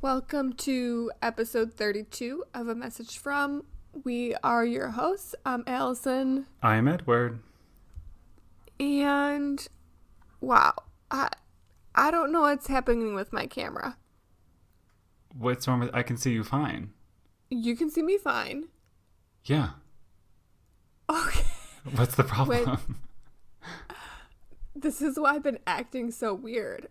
Welcome to episode 32 of A Message From. We are your hosts. I'm Alyson. I'm Edward. And wow, I don't know what's happening with my camera. What's wrong with... I can see you fine. You can see me fine. Yeah. Okay. What's the problem? This is why I've been acting so weird.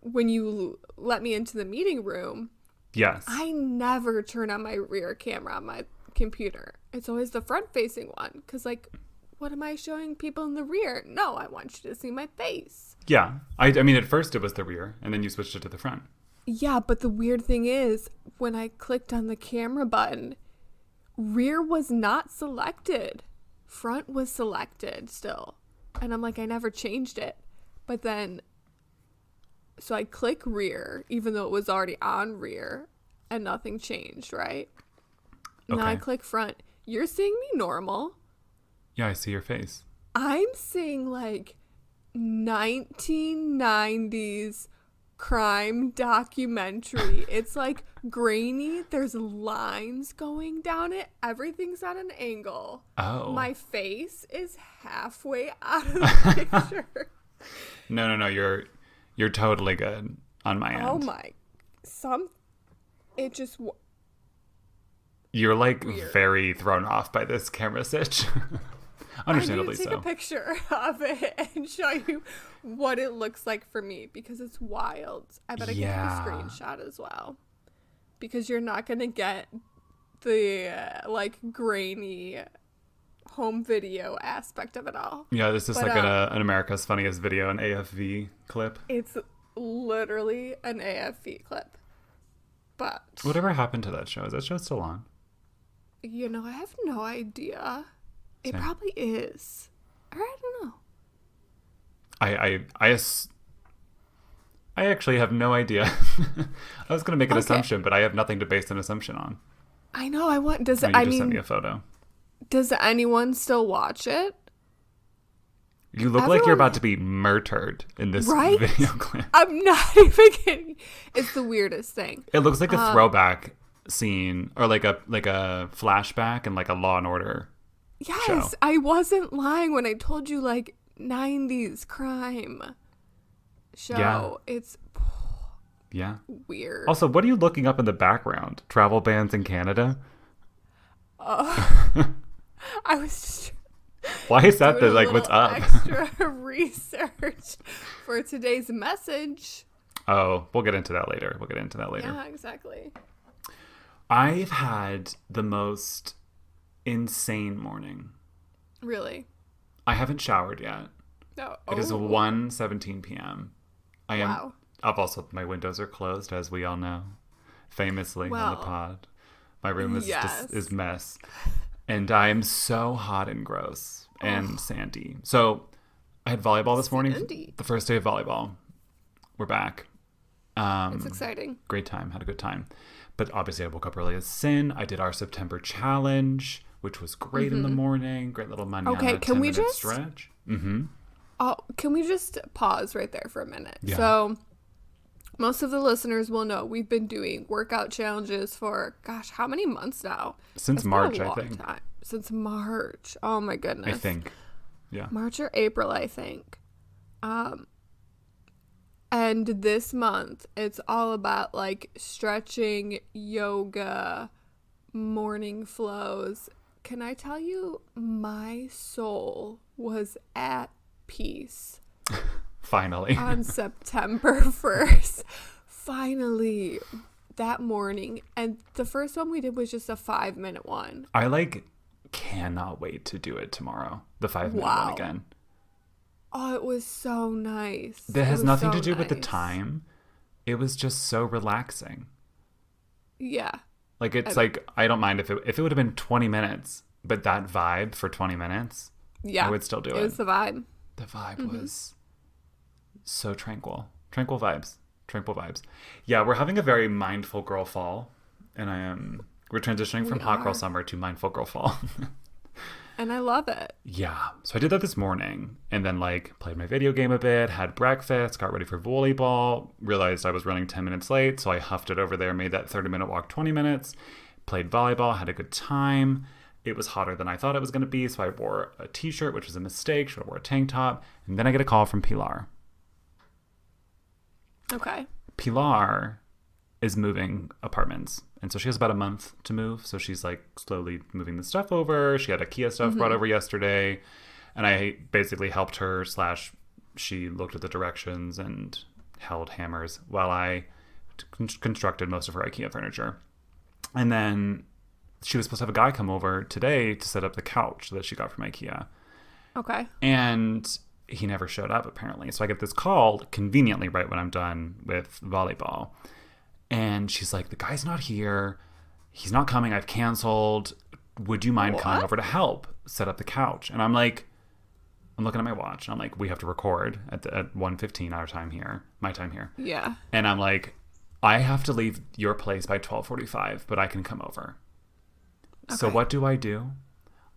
When you let me into the meeting room, Yes. I never turn on my rear camera on my computer. It's always the front-facing one. Because, what am I showing people in the rear? No, I want you to see my face. Yeah. I mean, at first it was the rear, and then you switched it to the front. Yeah, but the weird thing is, when I clicked on the camera button, rear was not selected. Front was selected still. And I'm like, I never changed it. But then, so I click rear, even though it was already on rear, and nothing changed, right? Okay. Now I click front. You're seeing me normal. Yeah, I see your face. I'm seeing 1990s crime documentary. It's grainy. There's lines going down it. Everything's at an angle. Oh. My face is halfway out of the picture. No. You're totally good on my end. Oh my. It just... You're weird. very thrown off by this camera stitch. Understandably I need to take a picture of it and show you what it looks like for me because it's wild. I bet I can take a screenshot as well because you're not going to get the grainy home video aspect of it all. Yeah, this is an America's Funniest Video, an AFV clip. It's literally an AFV clip. But whatever happened to that show? Is that show still on? I have no idea. It Same. probably is. Or I don't know. I actually have no idea. I was going to make an assumption, but I have nothing to base an assumption on. I know. You just sent me a photo. Does anyone still watch it? You look like you're about to be murdered in this video clip. I'm not even kidding. It's the weirdest thing. It looks like a throwback scene or like a flashback and a Law and Order. Yes, show. I wasn't lying when I told you 90s crime show. Yeah. It's weird. Also, what are you looking up in the background? Travel bans in Canada? I was just Why is that what's up? Extra research for today's message. Oh, we'll get into that later. Yeah, exactly. I've had the most insane morning. Really? I haven't showered yet. No. It is 1:17 p.m. Wow. I've also, my windows are closed, as we all know, famously on the pod. My room is mess. And I am so hot and gross and sandy. So I had volleyball this morning. The first day of volleyball. We're back. It's exciting. Great time. Had a good time. But obviously I woke up early as sin. I did our September challenge, which was great in the morning. Great little manana 10-minute stretch. Mm-hmm. Oh, can we just pause right there for a minute? Yeah. So most of the listeners will know we've been doing workout challenges for, how many months now? Since March, I think. Time. Since March. Oh, my goodness. I think. Yeah. March or April, I think. And this month, it's all about, stretching, yoga, morning flows. Can I tell you, my soul was at peace. Finally. On September 1st. Finally. That morning. And the first one we did was just a 5-minute one. I cannot wait to do it tomorrow. The 5-minute one again. Oh, it was so nice. That has nothing to do with the time. It was just so relaxing. Yeah. I don't mind if it would have been 20 minutes, but that vibe for 20 minutes, I would still do it. It was the vibe. The vibe was so tranquil. Tranquil vibes. Yeah, we're having a very mindful girl fall, and we're transitioning from hot girl summer to mindful girl fall. And I love it. Yeah. So I did that this morning and then like played my video game a bit, had breakfast, got ready for volleyball, realized I was running 10 minutes late. So I huffed it over there, made that 30-minute walk 20 minutes, played volleyball, had a good time. It was hotter than I thought it was going to be. So I wore a t-shirt, which was a mistake. Should have wore a tank top. And then I get a call from Pilar. Okay. Pilar is moving apartments. And so she has about a month to move. So she's like slowly moving the stuff over. She had IKEA stuff brought over yesterday. And I basically helped her / she looked at the directions and held hammers while I constructed most of her IKEA furniture. And then she was supposed to have a guy come over today to set up the couch that she got from IKEA. Okay. And he never showed up apparently. So I get this call conveniently right when I'm done with volleyball. And she's like, the guy's not here. He's not coming. I've canceled. Would you mind coming over to help set up the couch? And I'm like, I'm looking at my watch. And I'm like, we have to record at 1:15 our time here, my time here. Yeah. And I'm like, I have to leave your place by 12:45, but I can come over. Okay. So what do?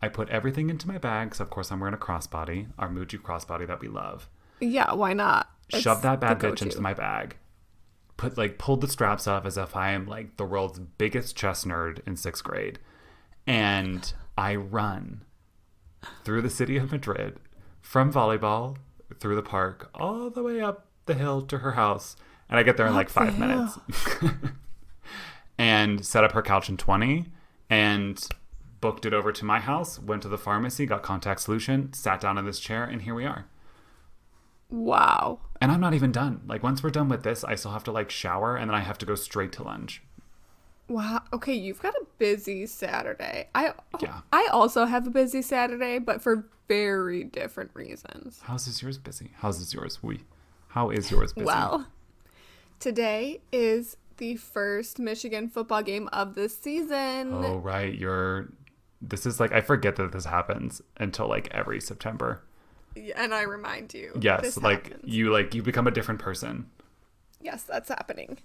I put everything into my bag. So of course I'm wearing a crossbody, our Muju crossbody that we love. Yeah, why not? Shove that bad bitch into my bag. Pulled the straps off as if I am like the world's biggest chess nerd in 6th grade. And I run through the city of Madrid from volleyball through the park all the way up the hill to her house. And I get there in like 5 minutes. And set up her couch in 20 and booked it over to my house, went to the pharmacy, got contact solution, sat down in this chair, and here we are. Wow. And I'm not even done. Like, once we're done with this, I still have to, like, shower, and then I have to go straight to lunch. Wow. Okay, you've got a busy Saturday. I also have a busy Saturday, but for very different reasons. How is yours busy? How is yours busy? Well, today is the first Michigan football game of the season. Oh, right. This is, like, I forget that this happens until, like, every September. And I remind you. Yes, you become a different person. Yes, that's happening.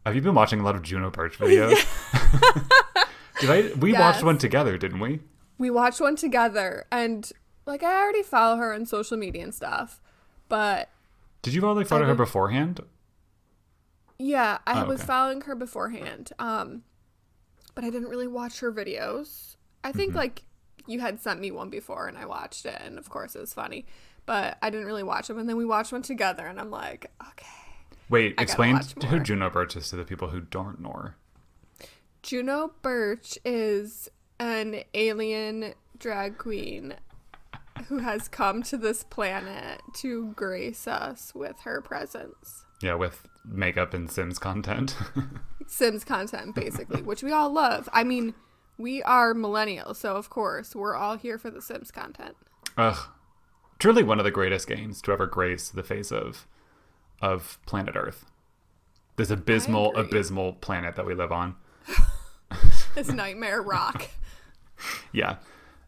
Have you been watching a lot of Juno Birch videos? We watched one together, didn't we? We watched one together, and like I already follow her on social media and stuff, but did you already follow her beforehand? Yeah, I was following her beforehand, but I didn't really watch her videos. I think like you had sent me one before and I watched it, and of course it was funny, but I didn't really watch them. And then we watched one together and I'm like, okay. Wait, explain who Juno Birch is to the people who don't know her. Juno Birch is an alien drag queen who has come to this planet to grace us with her presence. Yeah, with makeup and Sims content. Sims content, basically, which we all love. I mean, we are millennials, so of course, we're all here for the Sims content. Ugh. Truly one of the greatest games to ever grace the face of planet Earth. This abysmal planet that we live on. This nightmare rock. Yeah.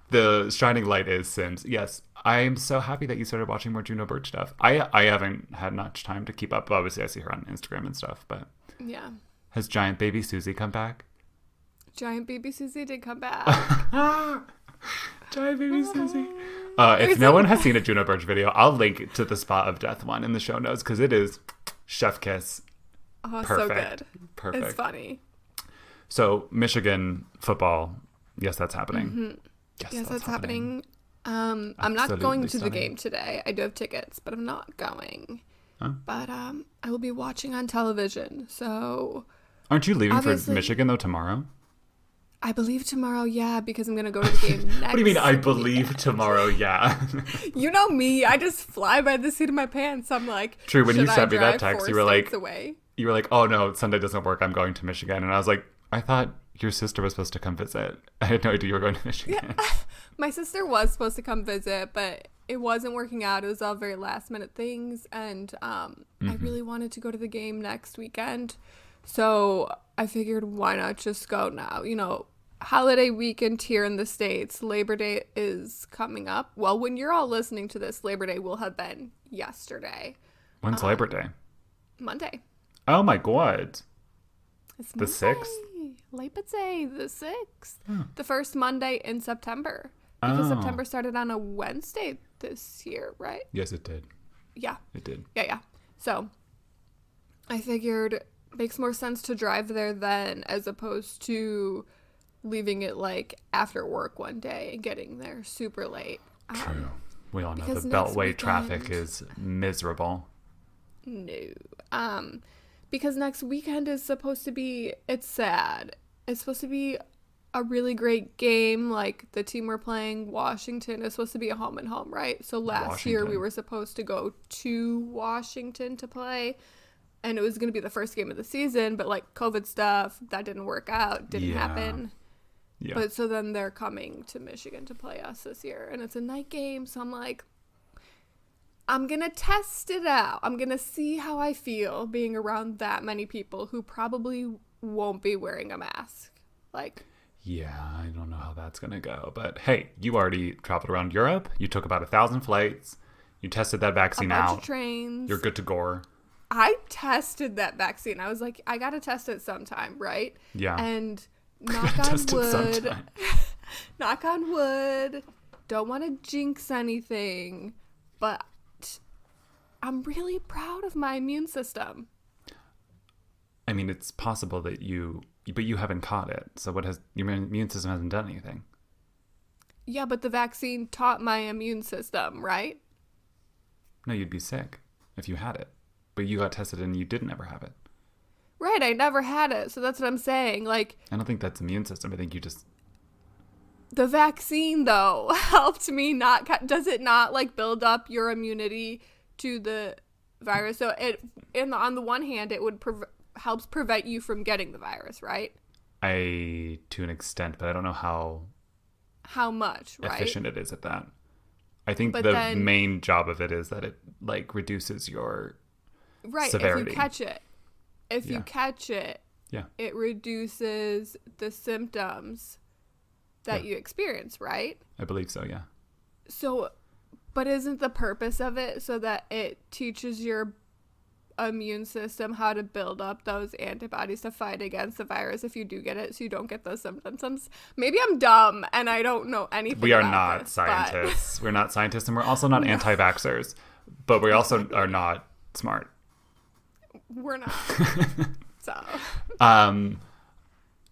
The shining light is Sims. Yes. I'm so happy that you started watching more Juno Birch stuff. I haven't had much time to keep up. Obviously, I see her on Instagram and stuff, but... Yeah. Has Giant Baby Susie come back? Giant Baby Susie did come back. Giant Baby Susie. If no one has seen a Juno Birch video, I'll link to the Spot of Death one in the show notes because it is chef kiss. Oh, perfect. So good. Perfect. It's funny. So Michigan football, yes, that's happening. Mm-hmm. Yes, that's happening. I'm not going to the game today. I do have tickets, but I'm not going. Huh? But I will be watching on television. So aren't you leaving for Michigan though tomorrow? I believe tomorrow, yeah, because I'm going to go to the game next. What do you mean, I believe tomorrow, yeah? You know me. I just fly by the seat of my pants. I'm like, true, when you sent me that text, you were like, oh no, Sunday doesn't work. I'm going to Michigan. And I was like, I thought your sister was supposed to come visit. I had no idea you were going to Michigan. Yeah. My sister was supposed to come visit, but it wasn't working out. It was all very last minute things. And I really wanted to go to the game next weekend. So I figured, why not just go now? You know, holiday weekend here in the States. Labor Day is coming up. Well, when you're all listening to this, Labor Day will have been yesterday. When's Labor Day? Monday. Oh my God. It's the 6th? Labor Day, the 6th. The first Monday in September. Because September started on a Wednesday this year, right? Yes, it did. Yeah. It did. Yeah. So I figured it makes more sense to drive there then as opposed to leaving it like after work one day and getting there super late. True. We all know the Beltway traffic is miserable. No. Because next weekend is supposed to be, it's sad. It's supposed to be a really great game. Like the team we're playing, Washington, is supposed to be a home and home, right? So last year we were supposed to go to Washington to play, and it was going to be the first game of the season, but like COVID stuff, that didn't work out, didn't happen. Yeah. But so then they're coming to Michigan to play us this year, and it's a night game. So I'm like, I'm going to test it out. I'm going to see how I feel being around that many people who probably won't be wearing a mask. Like, yeah, I don't know how that's going to go. But hey, you already traveled around Europe. You took about 1,000 flights. You tested that vaccine out. A bunch of trains. You're good to go. I tested that vaccine. I was like, I got to test it sometime, right? Yeah. And knock on wood. Knock on wood. Don't want to jinx anything. But I'm really proud of my immune system. I mean, it's possible that but you haven't caught it. So your immune system hasn't done anything. Yeah, but the vaccine taught my immune system, right? No, you'd be sick if you had it. But you got tested and you didn't ever have it. Right, I never had it. So that's what I'm saying. Like, I don't think that's immune system. I think you just... The vaccine, though, helped me not... Does it not, like, build up your immunity to the virus? So on the one hand, it would helps prevent you from getting the virus, right? To an extent, but I don't know how much, right? Efficient it is at that. I think the main job of it is that it like reduces your severity. If you catch it. You catch it, it reduces the symptoms that you experience, right? I believe so, yeah. So, but isn't the purpose of it so that it teaches your immune system how to build up those antibodies to fight against the virus if you do get it, so you don't get those symptoms? Maybe I'm dumb and I don't know anything. We are not scientists. We're not scientists, and we're also not anti-vaxxers, but we also are not smart. We're not. So.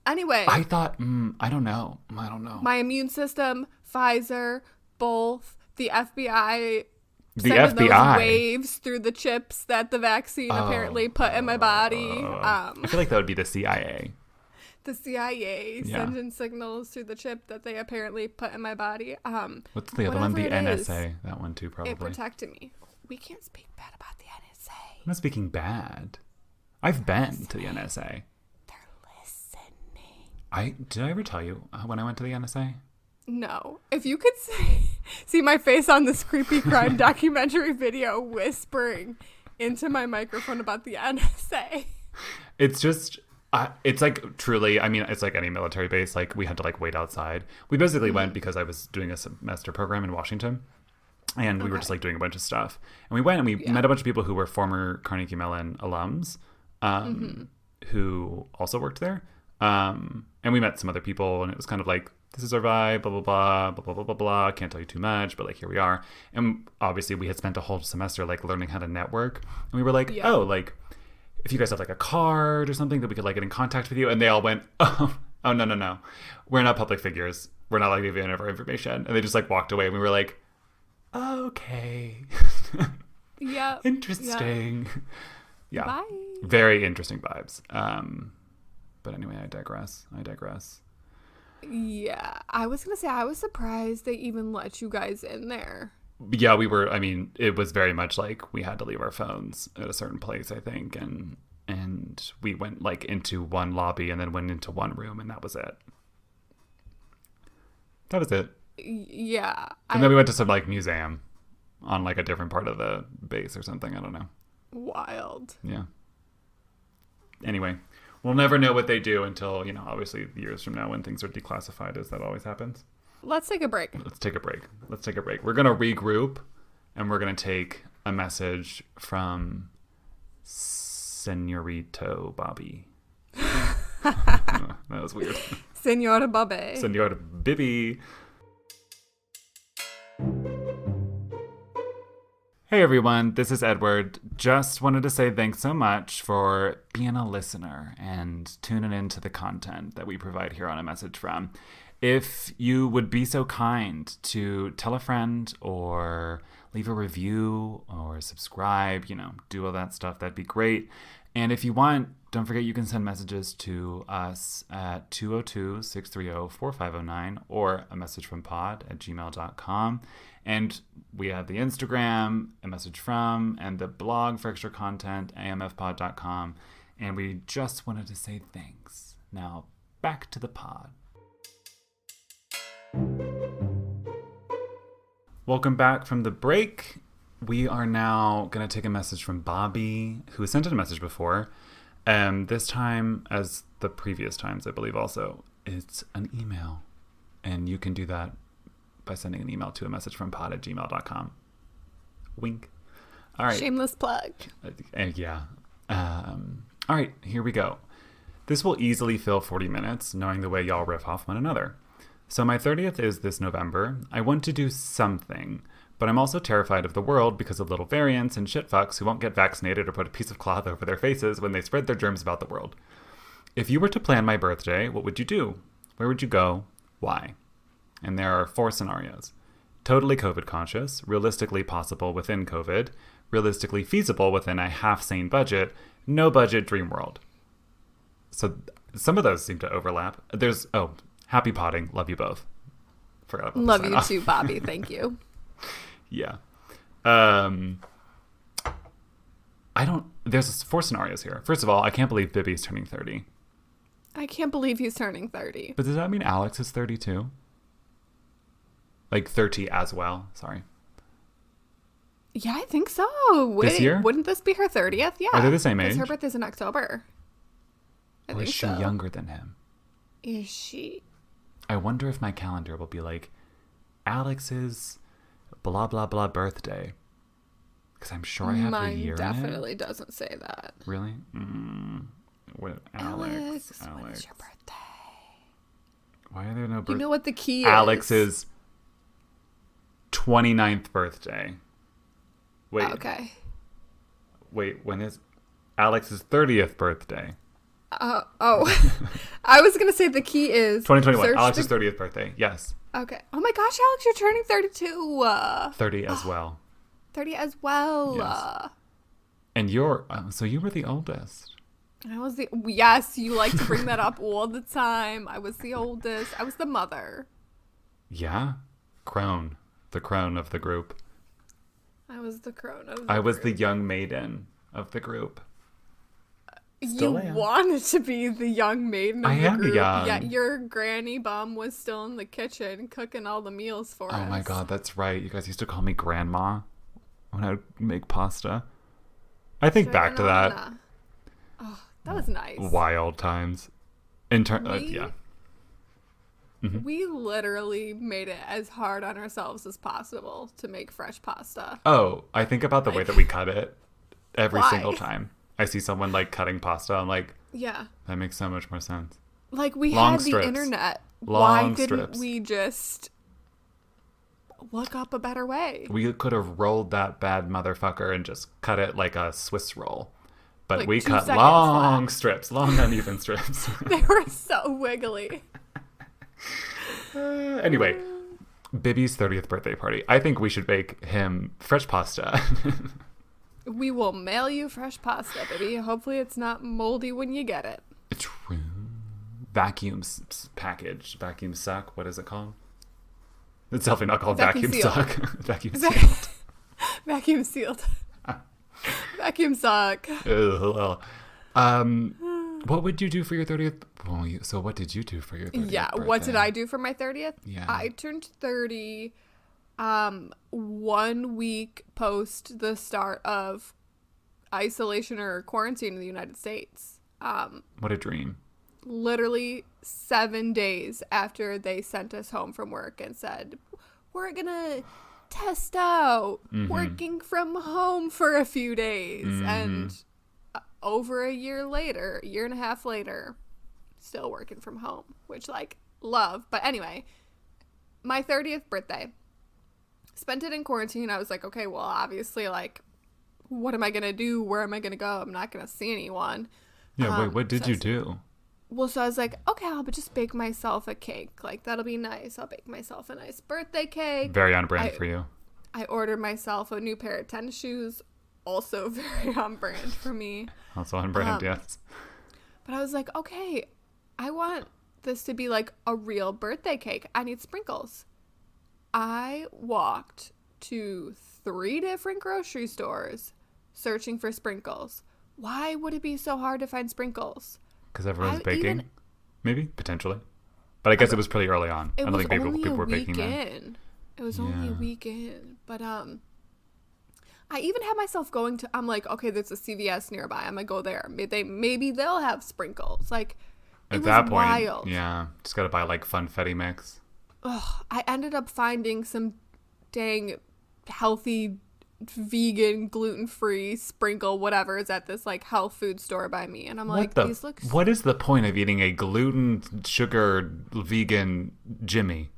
Anyway. I thought, I don't know. My immune system, Pfizer, both, the FBI. Those waves through the chips that the vaccine apparently put in my body. I feel like that would be the CIA. The CIA sending signals through the chip that they apparently put in my body. What's the other one? The NSA. That one too, probably. It protected me. We can't speak bad about the NSA. I'm not speaking bad. I've been to the NSA. They're listening. Did I ever tell you when I went to the NSA? No. If you could see my face on this creepy crime documentary video whispering into my microphone about the NSA. It's just, it's like truly, I mean, it's like any military base. Like we had to like wait outside. We basically went because I was doing a semester program in Washington. And we were just like doing a bunch of stuff. And we went and we met a bunch of people who were former Carnegie Mellon alums who also worked there. And we met some other people, and it was kind of like, this is our vibe, blah, blah, blah, blah, blah, blah, blah, blah. Can't tell you too much, but like, here we are. And obviously we had spent a whole semester like learning how to network. And we were like, oh, like if you guys have like a card or something that we could like get in contact with you. And they all went, oh, no. We're not public figures. We're not like giving any of our information. And they just like walked away. And we were like, okay. Yeah. Interesting. Yeah. Bye. Very interesting vibes. But anyway, I digress. Yeah. I was going to say, I was surprised they even let you guys in there. Yeah, we were. I mean, it was very much like we had to leave our phones at a certain place, I think. And we went like into one lobby and then went into one room, and that was it. Yeah. And then we went to some like museum on like a different part of the base or something. I don't know. Wild. Yeah. Anyway, we'll never know what they do until, obviously years from now when things are declassified, as that always happens. Let's take a break. We're going to regroup, and we're going to take a message from Senorito Bobby. That was weird. Senora Bobby. Senora Bibi. Hey everyone, this is Edward. Just wanted to say thanks so much for being a listener and tuning into the content that we provide here on A Message From. If you would be so kind to tell a friend or leave a review or subscribe, do all that stuff, that'd be great. And if you want, don't forget you can send messages to us at 202-630-4509 or a message from pod@gmail.com. And we have the Instagram, A Message From, and the blog for extra content, amfpod.com. And we just wanted to say thanks. Now, back to the pod. Welcome back from the break. We are now going to take a message from Bobby, who has sent in a message before. This time, as the previous times, I believe also, it's an email. And you can do that by sending an email to a message from pod@gmail.com. Wink. All right. Shameless plug. Yeah. All right, here we go. This will easily fill 40 minutes, knowing the way y'all riff off one another. So my 30th is this November. I want to do something, but I'm also terrified of the world because of little variants and shitfucks who won't get vaccinated or put a piece of cloth over their faces when they spread their germs about the world. If you were to plan my birthday, what would you do? Where would you go? Why? And there are 4 scenarios. Totally COVID conscious, realistically possible within COVID, realistically feasible within a half-sane budget, no budget dream world. So some of those seem to overlap. There's, happy potting. Love you both. Forgot about Love you too, Bobby. Thank you. Yeah. There's 4 scenarios here. First of all, I can't believe Bibby's turning 30. I can't believe he's turning 30. But does that mean Alex is 30 too? Like 30 as well. Sorry. Yeah, I think so. This year? Wouldn't this be her 30th? Yeah. Are they the same age? Her birthday's in October. Or is she younger than him? Is she? I wonder if my calendar will be like Alex's blah, blah, blah birthday. Because I'm sure I have the year in it. Mine definitely doesn't say that. Really? Alex, when is your birthday? Why are there no birthdays? You know what the key is? Alex's 29th birthday. Wait. Okay. Wait, when is Alex's 30th birthday? I was going to say the key is 2021. Alex's 30th birthday. Yes. Okay. Oh my gosh, Alex, you're turning 32. 30 as well. 30 as well. Yes. And you're, so you were the oldest. I was yes, you like to bring that up all the time. I was the oldest. I was the mother. Yeah. Crone. The crone of the group. I was the crone of the group. I was the young maiden of the group. You wanted to be the young maiden of the group. Young. Yeah, your granny bum was still in the kitchen cooking all the meals for us. Oh my god, that's right. You guys used to call me grandma when I would make pasta. I think back to that. Oh, that was nice. Wild times. Yeah. Mm-hmm. We literally made it as hard on ourselves as possible to make fresh pasta. Oh, I think about the way that we cut it every single time. I see someone like cutting pasta. I'm like, yeah, that makes so much more sense. Like we Long had strips. the internet. Long Why didn't strips. we just look up a better way? We could have rolled that bad motherfucker and just cut it like a Swiss roll. But like we cut seconds long left. strips, long uneven strips. They were so wiggly. Anyway, Bibby's 30th birthday party. I think we should bake him fresh pasta. We will mail you fresh pasta, baby. Hopefully it's not moldy when you get it. True. Vacuum package. Vacuum suck. What is it called? It's definitely not called vacuum suck. Vacuum sealed. Vacuum sealed. Vacuum suck. Well, what would you do for your 30th? Well, so what did you do for your 30th Yeah, birthday? what did I do for my 30th? Yeah. I turned 30 1 week post the start of isolation or quarantine in the United States. What a dream. Literally 7 days after they sent us home from work and said, we're gonna test out working from home for a few days. And over a year later, 1.5 years later, still working from home, which love. But anyway, my 30th birthday. spent it in quarantine. I was like, okay, well, obviously, like, what am I going to do? Where am I going to go? I'm not going to see anyone. Yeah, wait, what did you do? Well, so I was like, okay, I'll just bake myself a cake. Like, that'll be nice. I'll bake myself a nice birthday cake. Very on brand for you. I ordered myself a new pair of tennis shoes. Also very on brand for me. Also on brand, yes. But I was like, okay, I want this to be like a real birthday cake. I need sprinkles. I walked to 3 different grocery stores searching for sprinkles. Why would it be so hard to find sprinkles? Because everyone's baking? Maybe? Potentially. But I guess it was pretty early on. I don't think people were baking then. It was only a week in. But I even had myself going to, I'm like, okay, there's a CVS nearby. I'm going to go there. Maybe they'll have sprinkles. Like, at that point, wild. Yeah. Just got to buy like funfetti mix. Ugh, I ended up finding some dang healthy vegan gluten-free sprinkle whatever is at this like health food store by me, and I'm like, these look what is the point of eating a gluten sugar vegan Jimmy?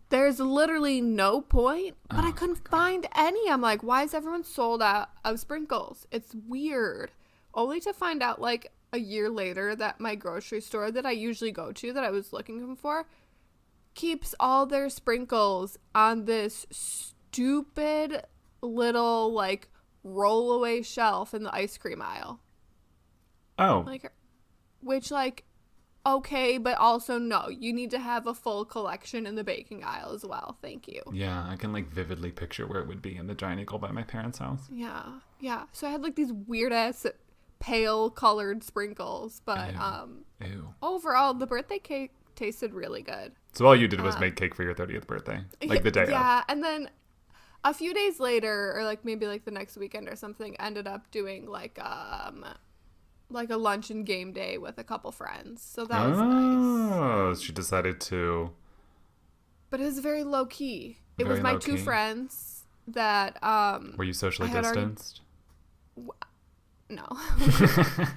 There's literally no point, but I couldn't find any. I'm like, why is everyone sold out of sprinkles? It's weird. Only to find out like a year later that my grocery store that I usually go to that I was looking for keeps all their sprinkles on this stupid little like roll away shelf in the ice cream aisle. Oh. Like, which like, okay, but also no, you need to have a full collection in the baking aisle as well. Thank you. Yeah, I can like vividly picture where it would be in the Giant Eagle by my parents' house. Yeah. So I had like these weird ass pale colored sprinkles, but Ew. Overall the birthday cake tasted really good. So all you did was make cake for your 30th birthday, like the day of. Yeah, and then a few days later, or like maybe like the next weekend or something, ended up doing like a lunch and game day with a couple friends. So that was nice. Oh, she decided to. But it was very low key. It was my 2 friends that Were you socially distanced? No,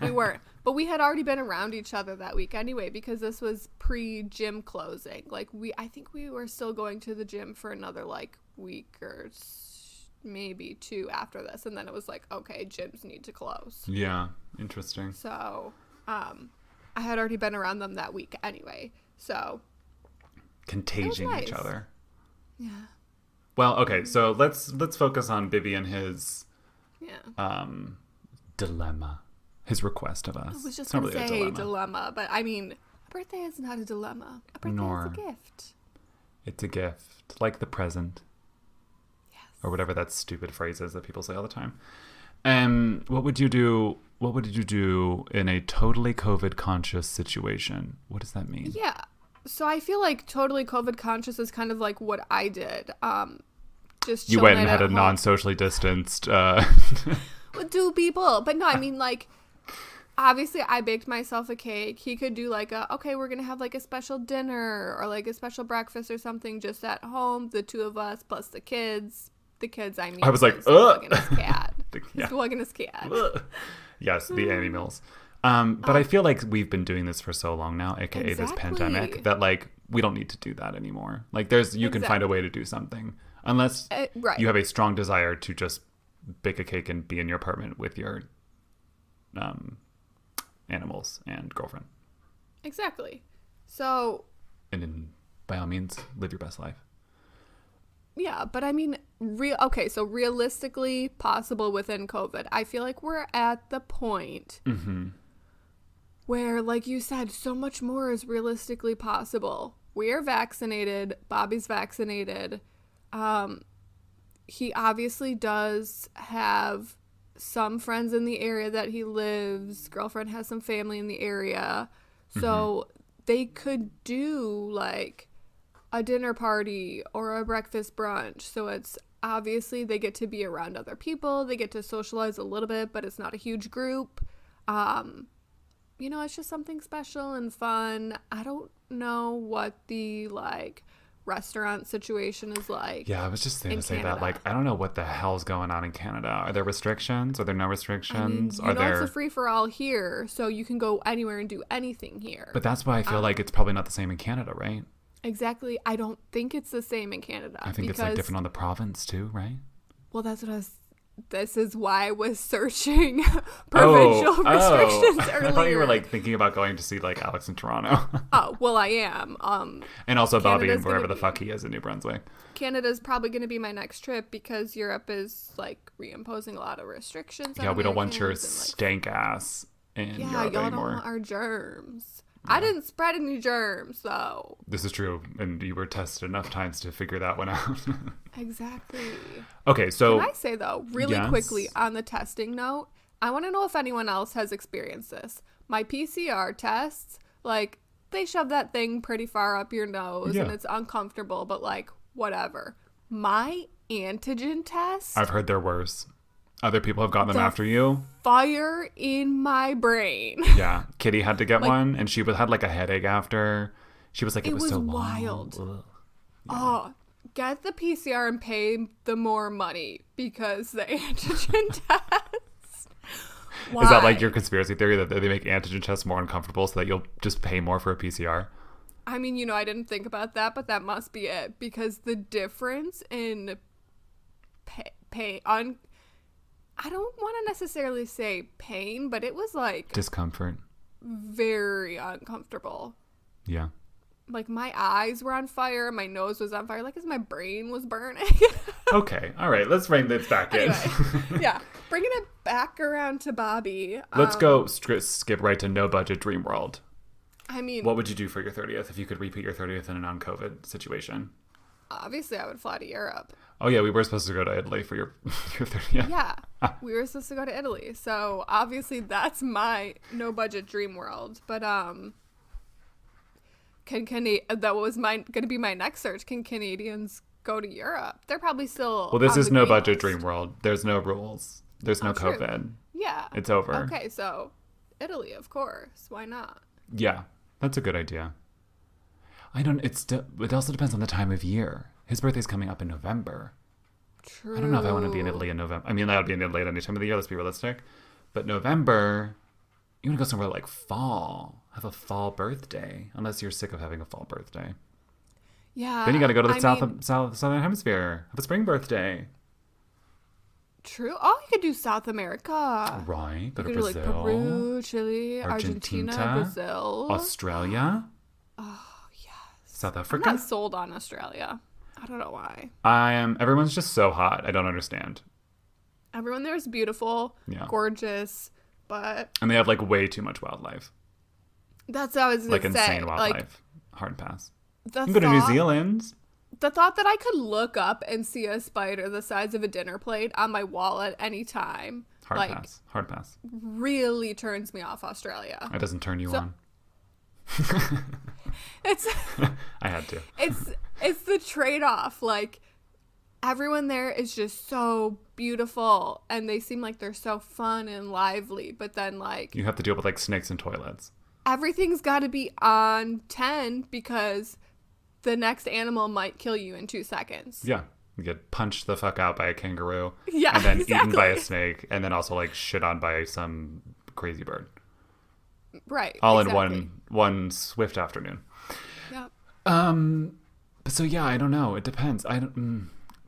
we weren't. But we had already been around each other that week anyway, because this was pre-gym closing. Like I think we were still going to the gym for another like week or maybe 2 after this, and then it was like, okay, gyms need to close. Yeah, interesting. So I had already been around them that week anyway, so contaging nice. Each other. Yeah. Well, okay, so let's focus on Bibby and his dilemma, his request of us. I was just going to say dilemma, but I mean, a birthday is not a dilemma. A birthday is a gift. It's a gift, like the present. Yes. Or whatever that stupid phrase is that people say all the time. What would you do in a totally COVID conscious situation? What does that mean? Yeah. So I feel like totally COVID conscious is kind of like what I did. Just you went and had a non-socially distanced with 2 people. But no, I mean like obviously I baked myself a cake. He could do like okay, we're going to have like a special dinner or like a special breakfast or something just at home, the 2 of us plus the kids. The kids, I mean. I was like, he's walking his cat. He's walking his cat. Yes, the animals. But I feel like we've been doing this for so long now, aka this pandemic, that like we don't need to do that anymore. Like you can find a way to do something. Unless you have a strong desire to just bake a cake and be in your apartment with your animals and girlfriend. Exactly. So. And then, by all means, live your best life. Yeah, but I mean, so realistically possible within COVID. I feel like we're at the point where, like you said, so much more is realistically possible. We're vaccinated. Bobby's vaccinated. He obviously does have some friends in the area that he lives. Girlfriend has some family in the area. So they could do like a dinner party or a breakfast brunch. So it's obviously they get to be around other people. They get to socialize a little bit, but it's not a huge group. It's just something special and fun. I don't know what the like restaurant situation is like. Yeah, I was just going to say that. Like, I don't know what the hell's going on in Canada. Are there restrictions? Are there no restrictions? I mean, it's a free for all here, so you can go anywhere and do anything here. But that's why I feel like it's probably not the same in Canada, right? Exactly. I don't think it's the same in Canada. I think it's like different on the province too, right? Well, this is why I was searching provincial restrictions earlier. I thought you were like thinking about going to see like Alex in Toronto. Oh, well, I am. And also Bobby and wherever the fuck he is in New Brunswick. Canada's probably going to be my next trip because Europe is like reimposing a lot of restrictions. Yeah, we don't want your stank ass in Europe y'all anymore. don't want our germs. Yeah. I didn't spread any germs, though. This is true, and you were tested enough times to figure that one out. Exactly. Okay, so... Can I say, though, really quickly on the testing note, I want to know if anyone else has experienced this. My PCR tests, like, they shove that thing pretty far up your nose, and it's uncomfortable, but, like, whatever. My antigen tests... I've heard they're worse. Other people have gotten them after you. Fire in my brain. Yeah. Kitty had to get one, and she had like a headache after. She was like, it was so wild. Long. Yeah. Oh, get the PCR and pay the more money because the antigen test. Why? Is that like your conspiracy theory that they make antigen tests more uncomfortable so that you'll just pay more for a PCR? I mean, I didn't think about that, but that must be it because the difference in I don't want to necessarily say pain, but it was like... discomfort. Very uncomfortable. Yeah. Like my eyes were on fire. My nose was on fire. Like as my brain was burning. Okay. All right. Let's bring this back in. Yeah. Bringing it back around to Bobby. Let's go skip right to no budget dream world. I mean... What would you do for your 30th if you could repeat your 30th in a non-COVID situation? Obviously, I would fly to Europe. Oh, yeah, we were supposed to go to Italy for your 30th. Yeah, we were supposed to go to Italy. So, obviously, that's my no-budget dream world. But, that was going to be my next search. Can Canadians go to Europe? They're probably still... Well, this is no-budget dream world. There's no rules. There's no COVID. True. Yeah. It's over. Okay, so Italy, of course. Why not? Yeah, that's a good idea. It also depends on the time of year. His birthday's coming up in November. True. I don't know if I want to be in Italy in November. I mean, that would be in Italy at any time of the year. Let's be realistic. But November, you want to go somewhere like fall. Have a fall birthday. Unless you're sick of having a fall birthday. Yeah. Then you got to go to the southern hemisphere. Have a spring birthday. True. Oh, you could do South America. Right. Go to Brazil. Brazil. Like Peru, Chile, Argentina, Brazil. Australia. Oh, yes. South Africa. I'm not sold on Australia. I don't know why. Everyone's just so hot. I don't understand. Everyone there is beautiful, gorgeous, but... And they have, like, way too much wildlife. That's what I was going to say. Like, insane wildlife. Like, hard pass. You can go to New Zealand. The thought that I could look up and see a spider the size of a dinner plate on my wall at any time... Hard pass. Really turns me off Australia. It doesn't turn you on. It's... I had to. It's the trade-off. Like, everyone there is just so beautiful, and they seem like they're so fun and lively, but then, like... You have to deal with, like, snakes and toilets. Everything's got to be on 10 because the next animal might kill you in 2 seconds. Yeah. You get punched the fuck out by a kangaroo. Yeah, and then eaten by a snake, and then also, like, shit on by some crazy bird. Right. All in one swift afternoon. Yep. So yeah, I don't know. It depends.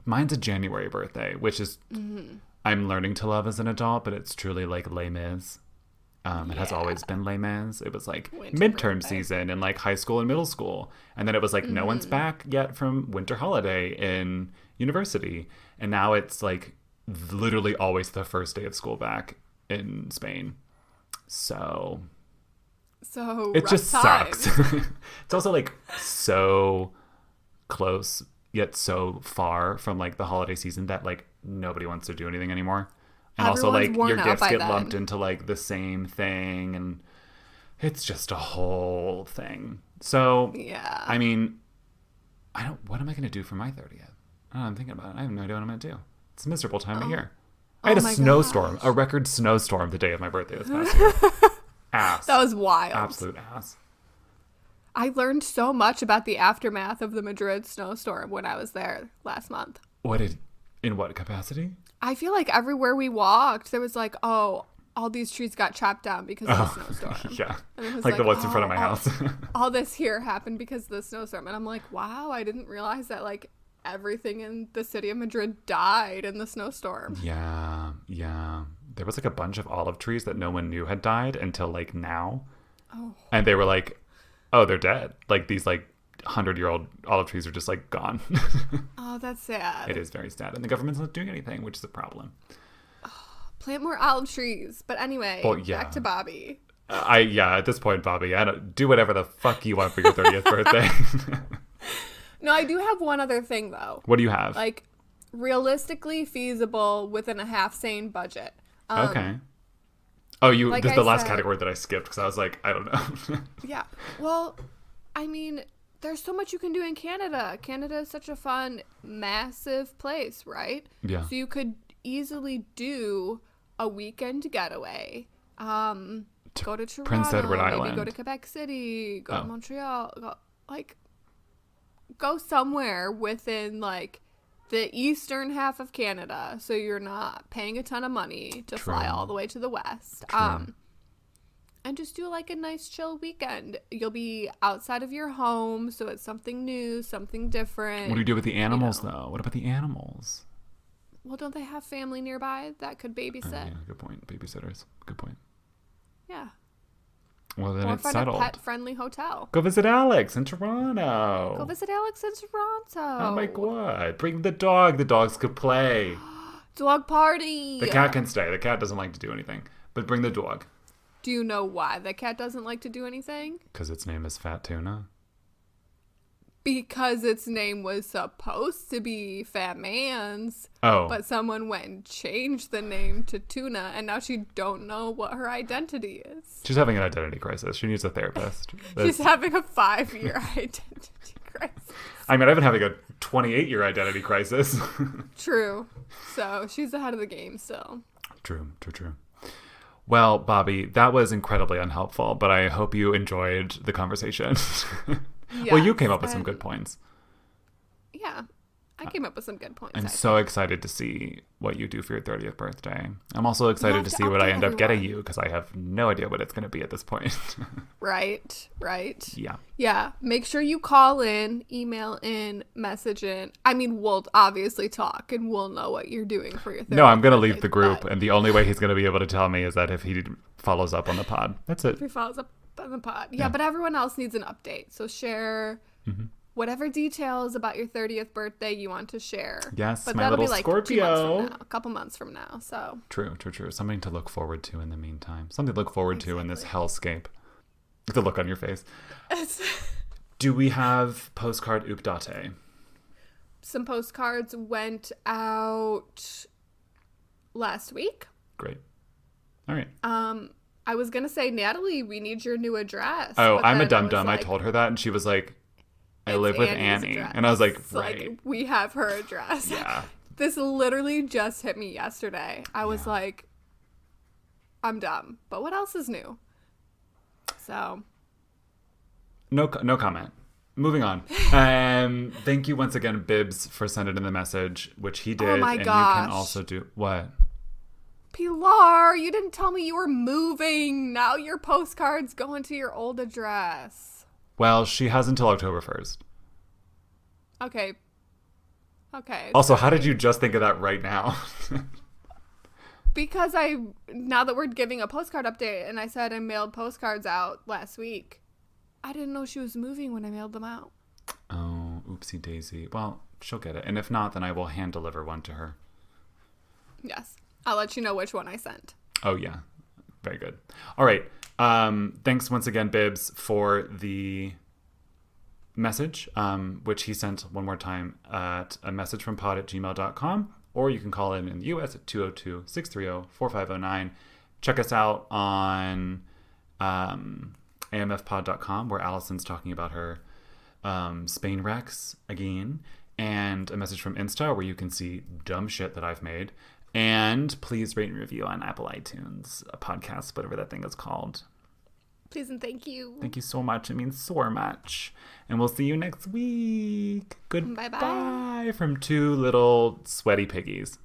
Mine's a January birthday, which is I'm learning to love as an adult, but it's truly like Les Mis. It has always been Les Mis. It was like midterm season in like high school and middle school, and then it was like no one's back yet from winter holiday in university, and now it's like literally always the first day of school back in Spain. So it just sucks. It's also like so close yet so far from like the holiday season that like nobody wants to do anything anymore, and also like your gifts get lumped into like the same thing, and it's just a whole thing. So yeah, I mean, what am I gonna do for my 30th? I'm thinking about it. I have no idea what I'm gonna do. It's a miserable time of year. I had a snowstorm, a record snowstorm the day of my birthday this past year. Ass. That was wild. Absolute ass. I learned so much about the aftermath of the Madrid snowstorm when I was there last month. In what capacity? I feel like everywhere we walked, there was like, oh, all these trees got chopped down because of the snowstorm. Yeah. Like the ones in front of my house. All this here happened because of the snowstorm. And I'm like, wow, I didn't realize that like everything in the city of Madrid died in the snowstorm. Yeah. There was like a bunch of olive trees that no one knew had died until like now. Oh. And they were like, oh, they're dead. Like these like 100-year-old olive trees are just like gone. Oh, that's sad. It is very sad. And the government's not doing anything, which is a problem. Plant more olive trees. But anyway, back to Bobby. At this point, Bobby, do whatever the fuck you want for your 30th birthday. No, I do have one other thing, though. What do you have? Like, realistically feasible within a half-sane budget. Okay. Oh, like this is the last category that I skipped because I was like, I don't know. Yeah. Well, I mean, there's so much you can do in Canada. Canada is such a fun, massive place, right? Yeah. So you could easily do a weekend getaway. Go to Toronto, Prince Edward Island. maybe go to Quebec City, go to Montreal, go somewhere within like the eastern half of Canada, so you're not paying a ton of money to fly all the way to the west. And just do like a nice chill weekend. You'll be outside of your home, so it's something new, something different. What do you do with the animals, though? What about the animals? Well, don't they have family nearby that could babysit? Yeah, good point. Babysitters. Good point. Yeah. Well, then or it's find settled. a pet-friendly hotel. Go visit Alex in Toronto. Go visit Alex in Toronto. Oh my god. Bring the dog. The dogs could play. Dog party. The cat can stay. The cat doesn't like to do anything. But bring the dog. Do you know why the cat doesn't like to do anything? Because its name is Fat Tuna. Because its name was supposed to be Fat Man's. Oh. But someone went and changed the name to Tuna, and now she don't know what her identity is. She's having an identity crisis. She needs a therapist. She's having a 5-year identity crisis. I mean, I've been having a 28-year identity crisis. True. So she's ahead of the game still. True. Well, Bobby, that was incredibly unhelpful, but I hope you enjoyed the conversation. Yes, well, you came up with some good points. Yeah, I came up with some good points. I'm so excited to see what you do for your 30th birthday. I'm also excited to see what I end up getting you because I have no idea what it's going to be at this point. Right. Yeah. Make sure you call in, email in, message in. I mean, we'll obviously talk and we'll know what you're doing for your 30th No, I'm going to leave the group, and the only way he's going to be able to tell me is that if he follows up on the pod. That's it. If he follows up on the pod. Yeah, but everyone else needs an update. So share whatever details about your 30th birthday you want to share. Yes, but my that'll little be like Scorpio. a couple months from now. So True. Something to look forward to in the meantime. Something to look forward to in this hellscape. The look on your face. Do we have postcard update? Some postcards went out last week. Great. All right. I was going to say, Natalie, we need your new address. Oh, I'm a dum-dum. I told her that, and she was like, I live with Annie. Address. And I was like, right. Like, we have her address. Yeah. This literally just hit me yesterday. I was like, I'm dumb. But what else is new? So. No comment. Moving on. Thank you once again, Bibbs, for sending in the message, which he did. Oh my and gosh. You can also do what? Pilar, you didn't tell me you were moving. Now your postcard's going to your old address. Well, she has until October 1st. Okay. Also, how did you just think of that right now? Because now that we're giving a postcard update, and I said I mailed postcards out last week, I didn't know she was moving when I mailed them out. Oh, oopsie daisy. Well, she'll get it. And if not, then I will hand deliver one to her. Yes. I'll let you know which one I sent. Oh, yeah. Very good. All right. Thanks once again, Bibbs, for the message, which he sent one more time at a messagefrompod@gmail.com, or you can call in the U.S. at 202-630-4509. Check us out on amfpod.com, where Alyson's talking about her Spain Rex again, and a message from Insta, where you can see dumb shit that I've made. And please rate and review on Apple iTunes, a podcast, whatever that thing is called. Please and thank you. Thank you so much. It means so much. And we'll see you next week. Goodbye. Bye-bye. From two little sweaty piggies.